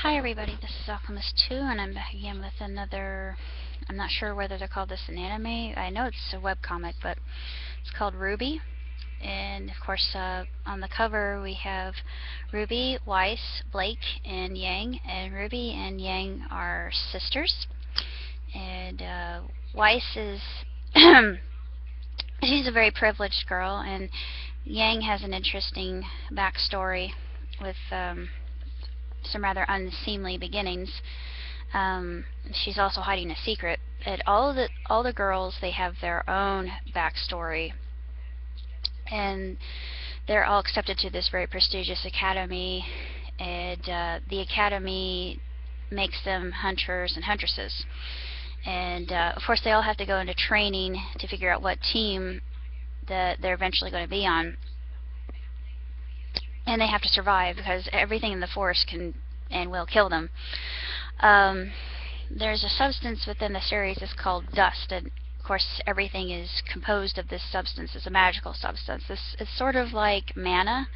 Hi everybody, this is Alchemist2 and I'm back again with another, I'm not sure whether to call this an anime. I know it's a webcomic, but it's called RWBY. And of course, on the cover we have Ruby, Weiss, Blake, and Yang. And Ruby and Yang are sisters. And Weiss is, she's a very privileged girl, and Yang has an interesting backstory with some rather unseemly beginnings. She's also hiding a secret. And all the girls, they have their own backstory, and they're all accepted to this very prestigious academy. And the academy makes them hunters and huntresses. And of course, they all have to go into training to figure out what team that they're eventually going to be on. And they have to survive because everything in the forest can and will kill them. There's a substance within the series that's called dust, and of course everything is composed of this substance. It's a magical substance. This is sort of like mana.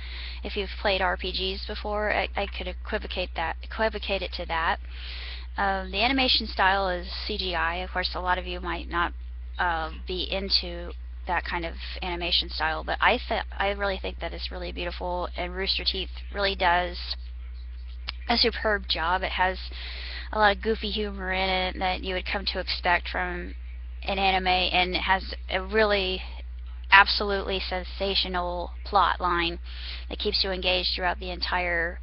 If you've played RPGs before, I could equivocate it to that. The animation style is CGI. Of course, a lot of you might not be into that kind of animation style, but I really think that it's really beautiful, and Rooster Teeth really does a superb job. It has a lot of goofy humor in it that you would come to expect from an anime, and it has a really absolutely sensational plot line that keeps you engaged throughout the entire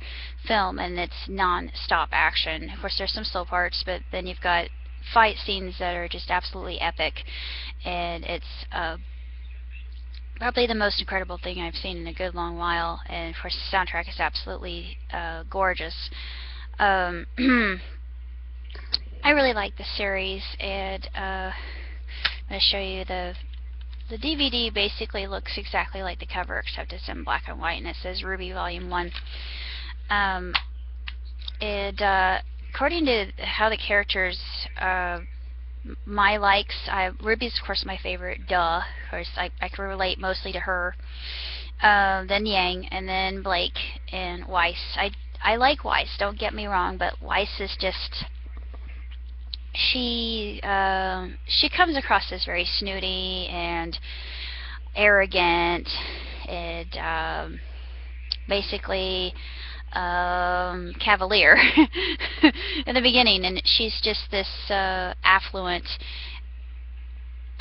film, and it's non-stop action. Of course, there's some slow parts, but then you've got fight scenes that are just absolutely epic, and it's probably the most incredible thing I've seen in a good long while. And of course the soundtrack is absolutely gorgeous. I really like the series, and I'm going to show you the DVD. Basically looks exactly like the cover, except it's in black and white, and it says RWBY Volume 1. According to how the characters, my likes, Ruby's of course my favorite, duh. Of course I can relate mostly to her. Then Yang, and then Blake and Weiss. I like Weiss, don't get me wrong, but Weiss is just, she comes across as very snooty and arrogant, and basically cavalier in the beginning, and she's just this affluent,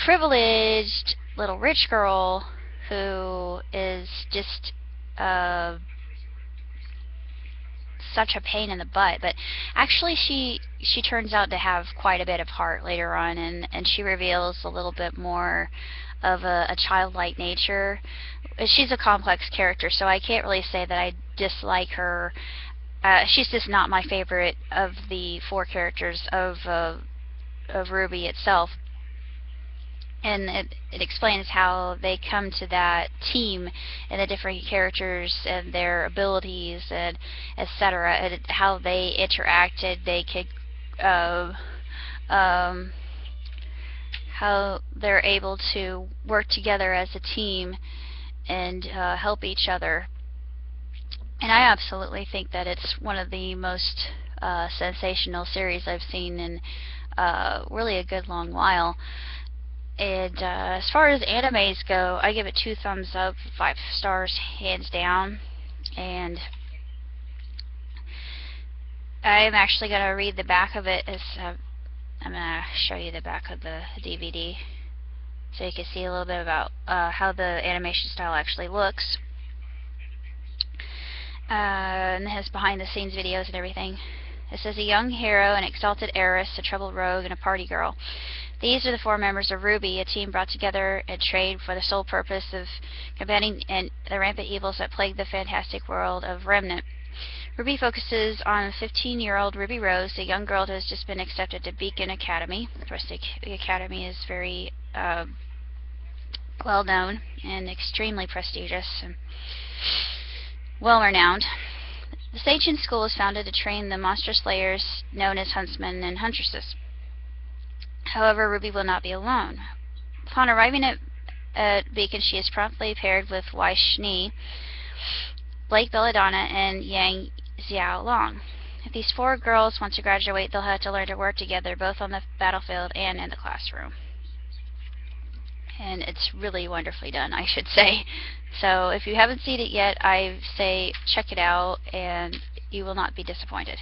privileged little rich girl who is just such a pain in the butt. But actually she turns out to have quite a bit of heart later on, and she reveals a little bit more of a childlike nature. She's a complex character, so I can't really say that I dislike her. She's just not my favorite of the four characters of RWBY itself. And it explains how they come to that team, and the different characters and their abilities, and etc., and how they interacted. They could how they're able to work together as a team and help each other. And I absolutely think that it's one of the most sensational series I've seen in really a good long while. And as far as animes go, I give it 2 thumbs up, 5 stars, hands down. And I'm actually going to read the back of it. I'm going to show you the back of the DVD so you can see a little bit about how the animation style actually looks. And it has behind the scenes videos and everything. It says, a young hero, an exalted heiress, a troubled rogue, and a party girl. These are the 4 members of RWBY, a team brought together and trained for the sole purpose of combating the rampant evils that plague the fantastic world of Remnant. RWBY focuses on 15-year-old Ruby Rose, a young girl who has just been accepted to Beacon Academy. Of course, the academy is very well known and extremely prestigious and well renowned. This ancient school is founded to train the monster slayers known as huntsmen and huntresses. However, RWBY will not be alone. Upon arriving at Beacon, she is promptly paired with Weiss Schnee, Blake Belladonna, and Yang Xiao Long. These 4 girls, once to graduate, they'll have to learn to work together, both on the battlefield and in the classroom. And it's really wonderfully done, I should say. So if you haven't seen it yet, I say check it out, and you will not be disappointed.